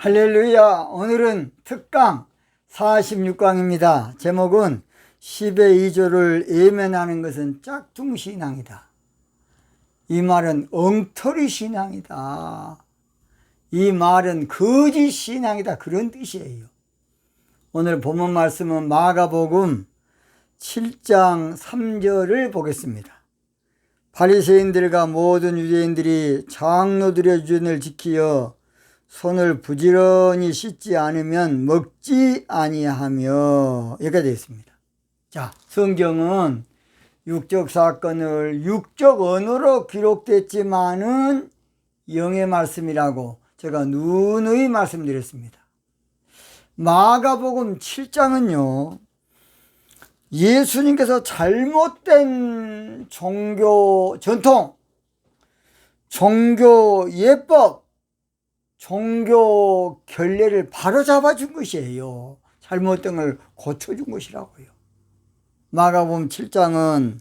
할렐루야. 오늘은 특강 46강입니다. 제목은 10의 2조를 예면하는 것은 짝퉁신앙이다. 이 말은 엉터리 신앙이다. 이 말은 거짓 신앙이다. 그런 뜻이에요. 오늘 본문 말씀은 마가복음 7장 3절을 보겠습니다. 바리새인들과 모든 유대인들이 장로들의 유전을 지키어 손을 부지런히 씻지 않으면 먹지 아니하며, 여기까지 되어 있습니다. 자, 성경은 육적 사건을 육적 언어로 기록됐지만은 영의 말씀이라고 제가 누누이 말씀드렸습니다. 마가복음 7장은요, 예수님께서 잘못된 종교 전통, 종교 예법, 종교 결례를 바로잡아준 것이에요. 잘못된 걸 고쳐준 것이라고요. 마가복음 7장은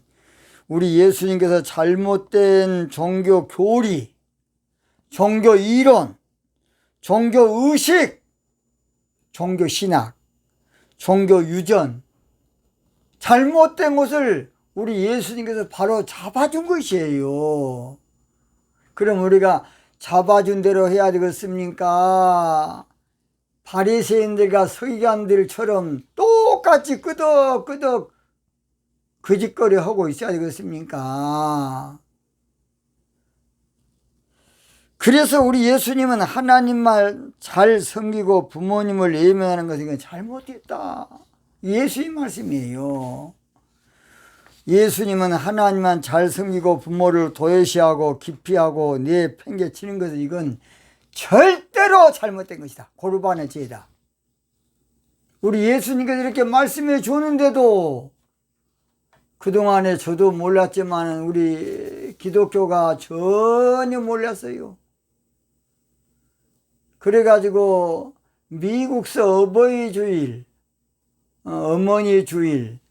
우리 예수님께서 잘못된 종교 교리, 종교 이론, 종교 의식, 종교 신학, 종교 유전, 잘못된 것을 우리 예수님께서 바로 잡아준 것이에요. 그럼 우리가 잡아준 대로 해야 되겠습니까? 바리새인들과 서기관들처럼 똑같이 끄덕끄덕 거짓거리 하고 있어야 되겠습니까? 그래서 우리 예수님은 하나님만 잘 섬기고 부모님을 예면하는 것은 잘못했다. 예수님 말씀이에요. 예수님은 하나님만 잘 섬기고 부모를 도외시하고 기피하고 내팽개치는 것은 이건 절대로 잘못된 것이다. 고르반의 죄다. 우리 예수님께서 이렇게 말씀해 주는데도 그동안에 저도 몰랐지만 우리 기독교가 전혀 몰랐어요. 그래가지고 미국서 어버이 주일, 어머니 주일,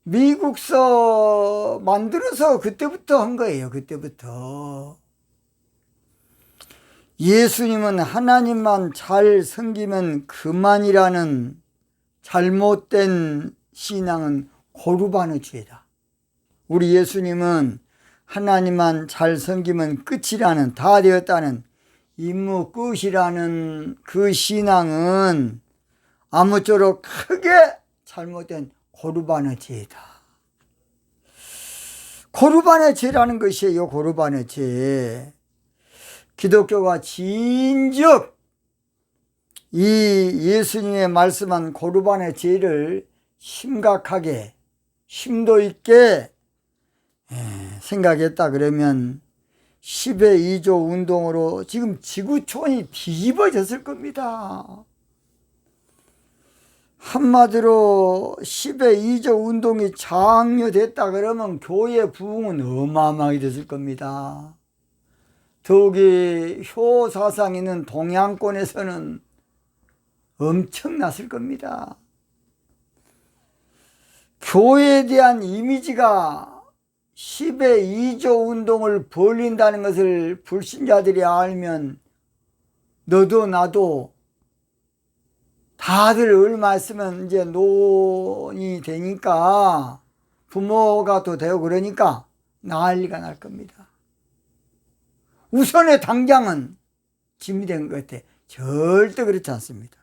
미국서 만들어서 그때부터 한 거예요. 그때부터. 예수님은 하나님만 잘 섬기면 그만이라는 잘못된 신앙은 고르반의 죄다. 우리 예수님은 하나님만 잘 섬기면 끝이라는, 다 되었다는 임무 끝이라는 그 신앙은 아무쪼록 크게 잘못된 고르반의 죄다. 고르반의 죄라는 것이에요. 고르반의 죄. 기독교가 진즉 이 예수님의 말씀한 고르반의 죄를 심각하게 심도 있게 생각했다 그러면 10의 2조 운동으로 지금 지구촌이 뒤집어졌을 겁니다. 한마디로 10의 2조 운동이 장려됐다 그러면 교회 부흥은 어마어마하게 됐을 겁니다. 더욱이 효사상 있는 동양권에서는 엄청났을 겁니다. 교회에 대한 이미지가 10의 2조 운동을 벌린다는 것을 불신자들이 알면 너도 나도 다들 얼마 있으면 이제 노인이 되니까 부모가 또 되고 그러니까 난리가 날 겁니다. 우선의 당장은 짐이 된 것 같아. 절대 그렇지 않습니다.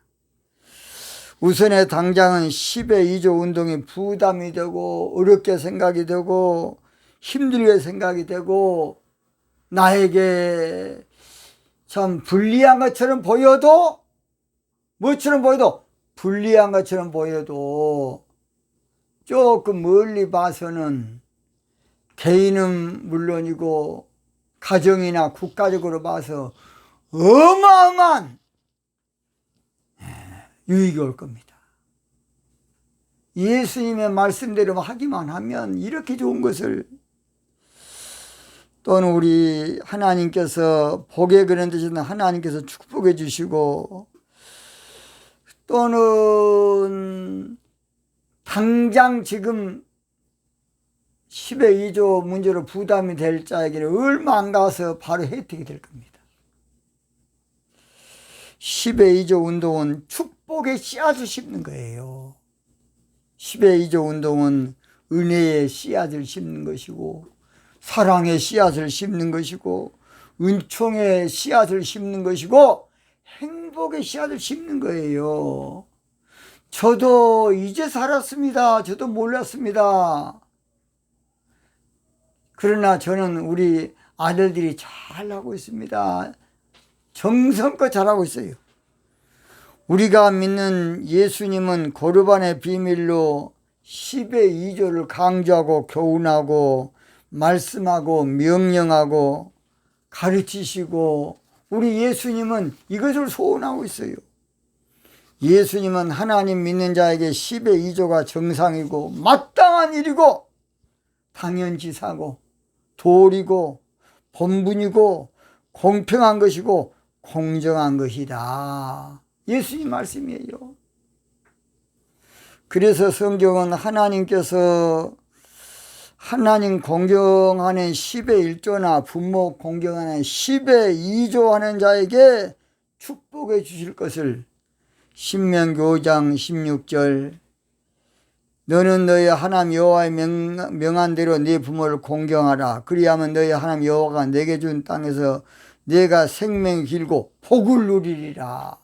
우선의 당장은 10의 2조 운동이 부담이 되고 어렵게 생각이 되고 힘들게 생각이 되고 나에게 참 불리한 것처럼 보여도 뭐처럼 보여도 불리한 것처럼 보여도 조금 멀리 봐서는 개인은 물론이고 가정이나 국가적으로 봐서 어마어마한 유익이 올 겁니다. 예수님의 말씀대로 하기만 하면 이렇게 좋은 것을 또는 우리 하나님께서 복에 그런 뜻이든 하나님께서 축복해 주시고 또는 당장 지금 10의 2조 문제로 부담이 될 자에게는 얼마 안 가서 바로 혜택이 될 겁니다. 10의 2조 운동은 축복의 씨앗을 심는 거예요. 10의 2조 운동은 은혜의 씨앗을 심는 것이고, 사랑의 씨앗을 심는 것이고, 은총의 씨앗을 심는 것이고, 행복의 씨앗을 심는 거예요. 저도 이제 살았습니다. 저도 몰랐습니다. 그러나 저는 우리 아들들이 잘하고 있습니다. 정성껏 잘하고 있어요. 우리가 믿는 예수님은 고르반의 비밀로 10의 2조를 강조하고 교훈하고 말씀하고 명령하고 가르치시고, 우리 예수님은 이것을 소원하고 있어요. 예수님은 하나님 믿는 자에게 10의 2조가 정상이고 마땅한 일이고 당연지사고 도리고 본분이고 공평한 것이고 공정한 것이다. 예수님 말씀이에요. 그래서 성경은 하나님께서 하나님 공경하는 10의 1조나 부모 공경하는 10의 2조 하는 자에게 축복해 주실 것을 신명기 5장 16절 너는 너희 하나님 여호와의 명한 대로 네 부모를 공경하라. 그리하면 너희 하나님 여호와가 내게 준 땅에서 내가 생명이 길고 복을 누리리라.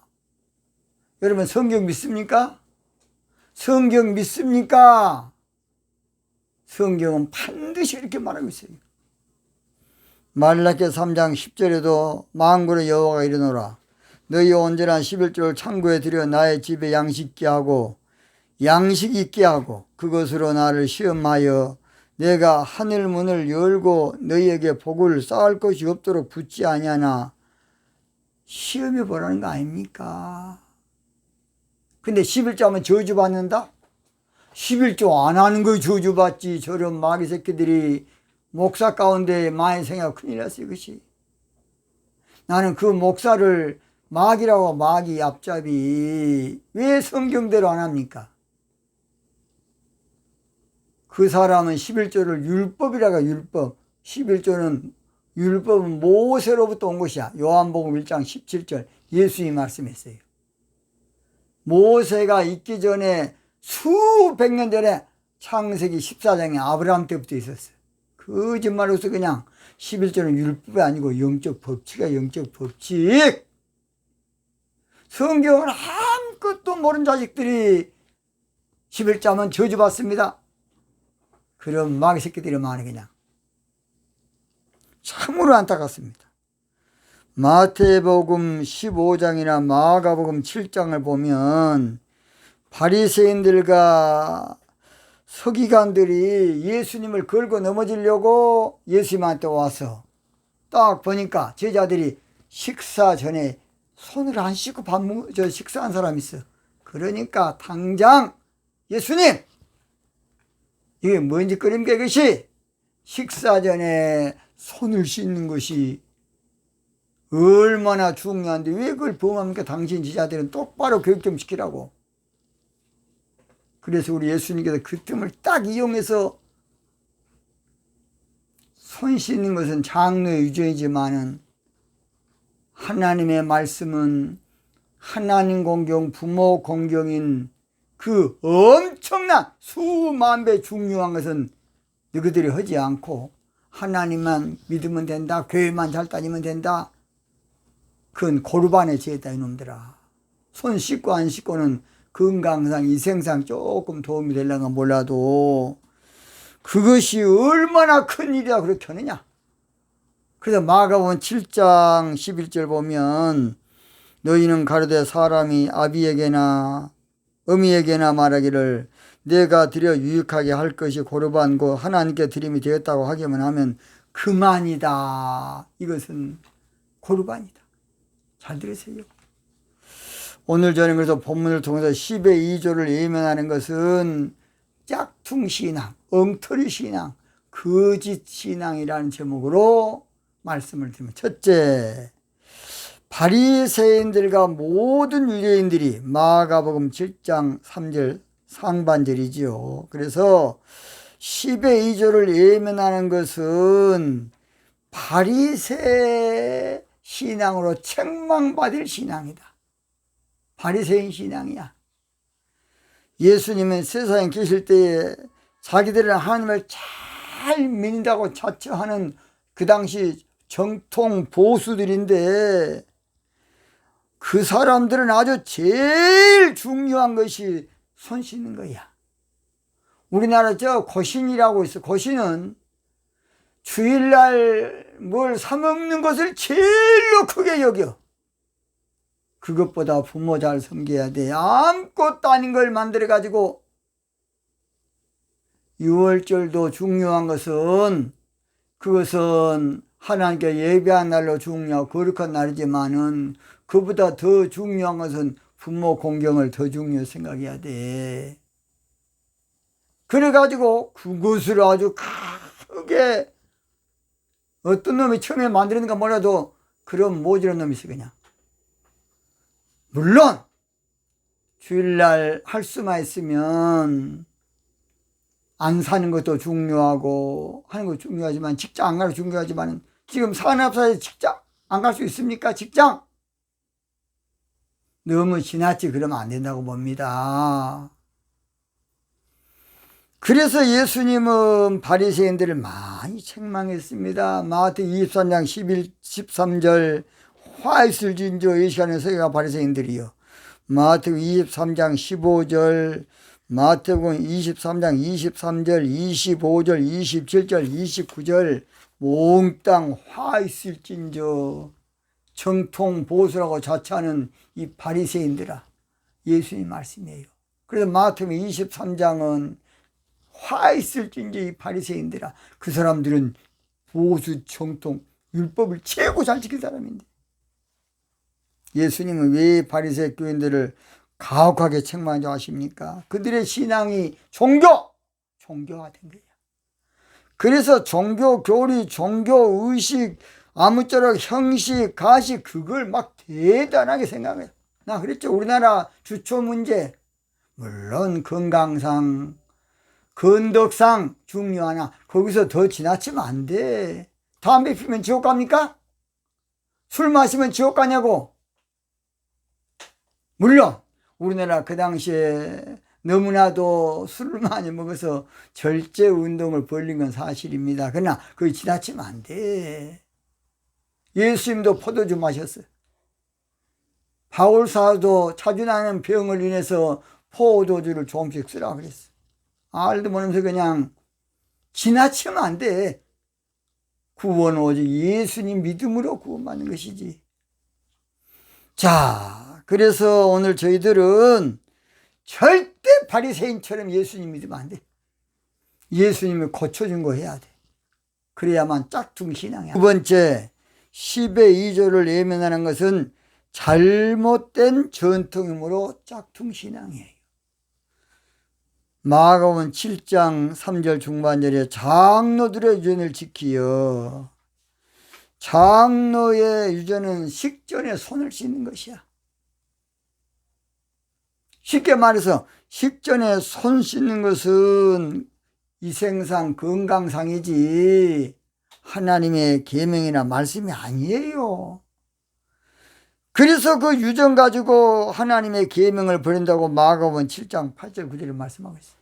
여러분 성경 믿습니까? 성경 믿습니까? 성경은 반드시 이렇게 말하고 있어요. 말라기 3장 10절에도 만군의 여호와가 이르노라. 너희 온전한 11조를 창고에 들여 나의 집에 양식 있게 하고 양식 있게 하고 그것으로 나를 시험하여 내가 하늘 문을 열고 너희에게 복을 쌓을 것이 없도록 붙지 아니하나 시험해 보라는 거 아닙니까? 근데 11조 하면 저주받는다? 11조 안 하는 거 저주받지. 저런 마귀 새끼들이 목사 가운데 많이 생각 큰일 났어요. 이것이. 나는 그 목사를 마귀라고 마귀 앞잡이 왜 성경대로 안 합니까? 그 사람은 11조를 율법이라고. 율법 11조는 율법은 모세로부터 온 것이야. 요한복음 1장 17절 예수님이 말씀했어요. 모세가 있기 전에 수백 년 전에 창세기 14장에 아브라함 때부터 있었어요. 거짓말로서 그냥 11조는 율법이 아니고 영적 법칙이야. 영적 법칙. 성경을 아무것도 모르는 자식들이 11조 하면 저주받습니다. 그런 마귀 새끼들이 많이 그냥. 참으로 안타깝습니다. 마태복음 15장이나 마가복음 7장을 보면 바리새인들과 서기관들이 예수님을 걸고 넘어지려고 예수님한테 와서 딱 보니까 제자들이 식사 전에 손을 안 씻고 식사한 사람이 있어. 그러니까 당장 예수님, 이게 뭔지 끓임게 것이 식사 전에 손을 씻는 것이 얼마나 중요한데 왜 그걸 범합니까? 당신 제자들은 똑바로 교육 좀 시키라고. 그래서 우리 예수님께서 그 틈을 딱 이용해서 손 씻는 것은 장로의 유전이지만은 하나님의 말씀은 하나님 공경, 부모 공경인 그 엄청난 수만 배 중요한 것은 너희들이 하지 않고 하나님만 믿으면 된다, 교회만 잘 다니면 된다. 그건 고르반의 죄다 이놈들아. 손 씻고 안 씻고는 건강상 이생상 조금 도움이 되려나 몰라도 그것이 얼마나 큰 일이라 그렇게 하느냐. 그래서 마가복음 7장 11절 보면 너희는 가로되 사람이 아비에게나 어미에게나 말하기를 내가 드려 유익하게 할 것이 고르반 곧 하나님께 드림이 되었다고 하기만 하면 그만이다. 이것은 고르반이다. 잘 들으세요. 오늘 저는 그래서 본문을 통해서 10의 2조를 예면하는 것은 짝퉁신앙, 엉터리 신앙, 거짓 신앙이라는 제목으로 말씀을 드립니다. 첫째, 바리새인들과 모든 유대인들이 마가복음 7장 3절 상반절이지요. 그래서 10의 2조를 예면하는 것은 바리새 신앙으로 책망받을 신앙이다. 바리새인 신앙이야. 예수님은 세상에 계실 때에 자기들은 하나님을 잘 믿는다고 자처하는 그 당시 정통 보수들인데, 그 사람들은 아주 제일 중요한 것이 손 씻는 거야. 우리나라 저 고신이라고 있어. 고신은 주일날 뭘 사먹는 것을 제일로 크게 여겨. 그것보다 부모 잘 섬겨야 돼. 아무것도 아닌 걸 만들어가지고. 유월절도 중요한 것은, 그것은 하나님께 예배한 날로 중요하고 거룩한 날이지만은, 그보다 더 중요한 것은 부모 공경을 더 중요히 생각해야 돼. 그래가지고 그것을 아주 크게, 어떤 놈이 처음에 만들었는가 몰라도 그런 모질한 놈이 있어. 그냥 물론 주일날 할 수만 있으면 안 사는 것도 중요하고 하는 것도 중요하지만, 직장 안 가는 것도 중요하지만, 지금 산업사에 직장 안 갈 수 있습니까? 직장 너무 지나치 그러면 안 된다고 봅니다. 그래서 예수님은 바리새인들을 많이 책망했습니다. 마태복음 23장 13절 화 있을 진저 이 시간에 서기가 바리새인들이요. 마태복음 23장 15절, 마태복음 23장 23절, 25절, 27절, 29절 몽땅 화 있을 진저 정통 보수라고 자처하는 이 바리새인들아, 예수님 말씀이에요. 그래서 마태복음 23장은 화 있을진저 이 바리새인들아, 그 사람들은 보수 정통 율법을 최고 잘 지킨 사람인데, 예수님은 왜 바리새 교인들을 가혹하게 책망하지 아십니까? 그들의 신앙이 종교화 된 거예요. 그래서 종교 교리, 종교 의식, 아무쪼록 형식, 가식, 그걸 막 대단하게 생각해요. 나 그랬죠. 우리나라 주초 문제, 물론 건강상, 건덕상 중요하나 거기서 더 지나치면 안 돼. 담배 피면 지옥 갑니까? 술 마시면 지옥 가냐고. 물론 우리나라 그 당시에 너무나도 술을 많이 먹어서 절제 운동을 벌린 건 사실입니다. 그러나 그게 지나치면 안 돼. 예수님도 포도주 마셨어요. 바울 사도 차준하는 병을 인해서 포도주를 조금씩 쓰라 그랬어. 알도 모르면서 그냥 지나치면 안 돼. 구원 오직 예수님 믿음으로 구원받는 것이지. 자, 그래서 오늘 저희들은 절대 바리새인처럼 예수님 믿으면 안 돼. 예수님을 고쳐준 거 해야 돼. 그래야만 짝퉁 신앙이야. 두 번째, 10의 2조를 예면하는 것은 잘못된 전통이므로 짝퉁 신앙이에요. 마가복음 7장 3절 중반절에 장로들의 유전을 지키어. 장로의 유전은 식전에 손을 씻는 것이야. 쉽게 말해서 식전에 손 씻는 것은 위생상 건강상이지 하나님의 계명이나 말씀이 아니에요. 그래서 그 유전 가지고 하나님의 계명을 버린다고 마가복음 7장 8절 9절에 말씀하고 있어요.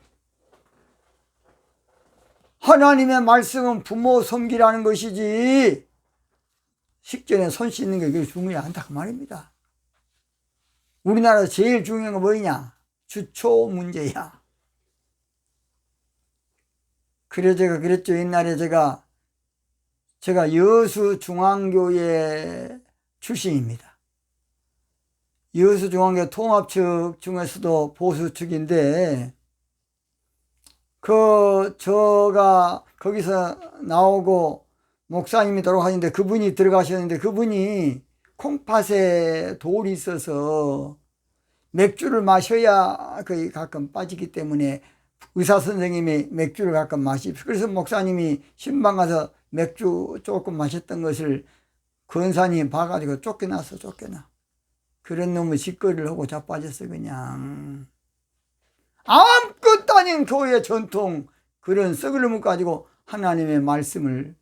하나님의 말씀은 부모 섬기라는 것이지 식전에 손 씻는 게 그게 중요하지 않다 그 말입니다. 우리나라 제일 중요한 건 뭐냐? 주초 문제야. 그래 제가 그랬죠. 옛날에 제가 여수중앙교회 출신입니다. 여수중앙교회 통합측 중에서도 보수측인데, 저가 거기서 나오고 목사님이 돌아가셨는데 그분이 들어가셨는데, 그분이 콩팥에 돌이 있어서 맥주를 마셔야 거의 가끔 빠지기 때문에 의사 선생님이 맥주를 가끔 마십시오. 그래서 목사님이 신방 가서 맥주 조금 마셨던 것을 권사님이 봐가지고 쫓겨났어. 그런 놈의 짓거리를 하고 자빠졌어. 그냥 아무것도 아닌 교회 전통 그런 썩을 놈을 가지고 하나님의 말씀을,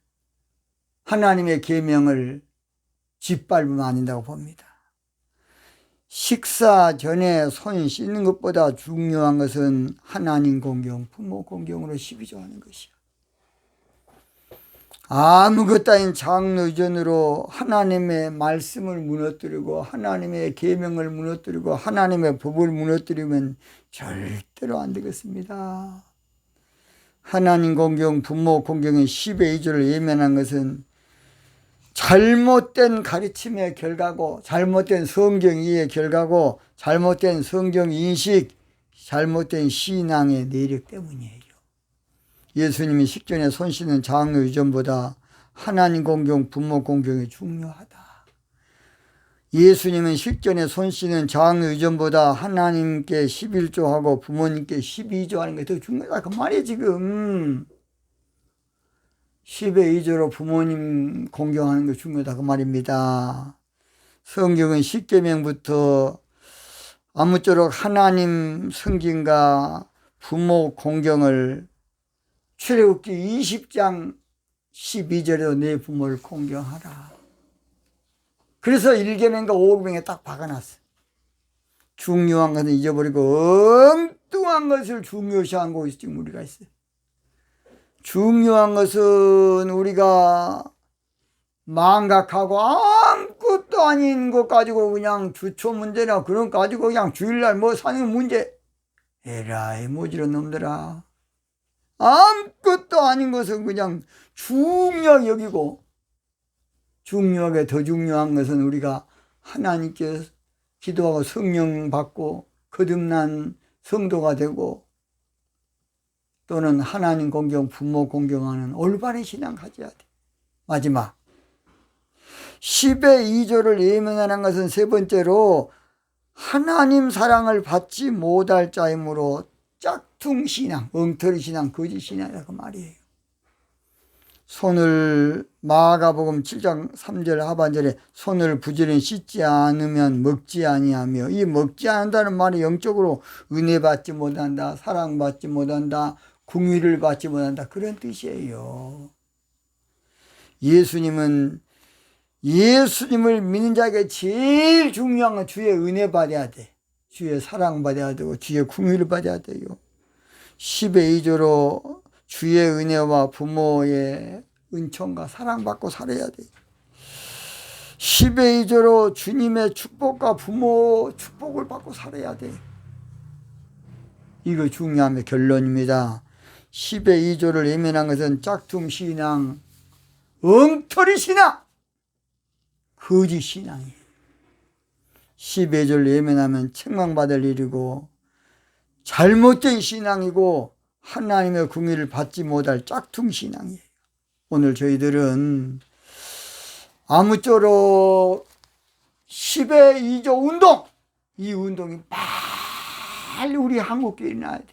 하나님의 계명을 짓밟으면 안 된다고 봅니다. 식사 전에 손 씻는 것보다 중요한 것은 하나님 공경, 부모 공경으로 12조 하는 것이야. 아무것도 아닌 장로전으로 하나님의 말씀을 무너뜨리고 하나님의 계명을 무너뜨리고 하나님의 법을 무너뜨리면 절대로 안 되겠습니다. 하나님 공경, 부모 공경의 10의 2조를 예면한 것은 잘못된 가르침의 결과고, 잘못된 성경 이해의 결과고, 잘못된 성경 인식, 잘못된 신앙의 내력 때문이에요. 예수님이 식전에 손 씻는 장로 유전보다 하나님 공경, 부모 공경이 중요하다. 예수님은 식전에 손 씻는 장로 유전보다 하나님께 11조하고 부모님께 12조 하는 게 더 중요하다. 그 말이에요, 지금. 10의 2조로 부모님 공경하는 게 중요하다. 그 말입니다. 성경은 십계명부터 아무쪼록 하나님 성김과 부모 공경을 출애굽기 20장 12절에도 내 부모를 공경하라. 그래서 1계명과 5계명에 딱 박아놨어. 중요한 것은 잊어버리고 엉뚱한 것을 중요시한 곳이 지금 우리가 있어요. 중요한 것은 우리가 망각하고 아무것도 아닌 것 가지고 그냥 주초 문제나 그런 거 가지고 그냥 주일날 뭐 사는 문제. 에라이 모지런 놈들아. 아무것도 아닌 것은 그냥 중요하게 여기고, 중요하게 더 중요한 것은 우리가 하나님께 기도하고 성령 받고 거듭난 성도가 되고, 또는 하나님 공경, 부모 공경하는 올바른 신앙 가져야 돼. 마지막 10의 2조를 예명하는 것은 세 번째로 하나님 사랑을 받지 못할 자이므로 짝퉁신앙, 엉터리 신앙, 거짓 신앙이라고 말이에요. 손을 마가복음 7장 3절 하반절에 손을 부지런히 씻지 않으면 먹지 아니하며, 이 먹지 않는다는 말이 영적으로 은혜 받지 못한다, 사랑받지 못한다, 궁유를 받지 못한다, 그런 뜻이에요. 예수님을 믿는 자에게 제일 중요한 건 주의 은혜 받아야 돼. 주의 사랑 받아야 되고 주의 궁유를 받아야 돼요. 10의 2조로 주의 은혜와 부모의 은총과 사랑받고 살아야 돼. 10의 2조로 주님의 축복과 부모 축복을 받고 살아야 돼. 이거 중요한 결론입니다. 10의 2조를 예면한 것은 짝퉁 신앙, 엉터리 신앙, 거짓 신앙이에요. 10의 2조를 예면하면 책망받을 일이고 잘못된 신앙이고 하나님의 궁유를 받지 못할 짝퉁 신앙이에요. 오늘 저희들은 아무쪼록 10의 2조 운동, 이 운동이 빨리 우리 한국교회에 일어나야 돼.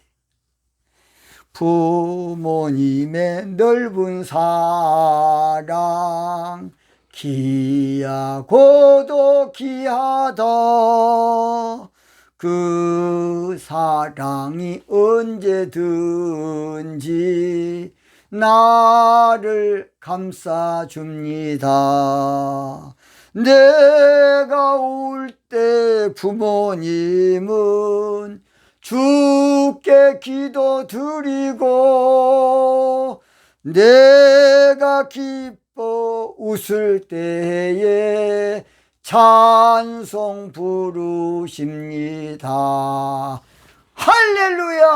부모님의 넓은 사랑 귀하고도 귀하다. 그 사랑이 언제든지 나를 감싸줍니다. 내가 울 때 부모님은 주께 기도드리고 내가 기뻐 웃을 때에 찬송 부르십니다. 할렐루야.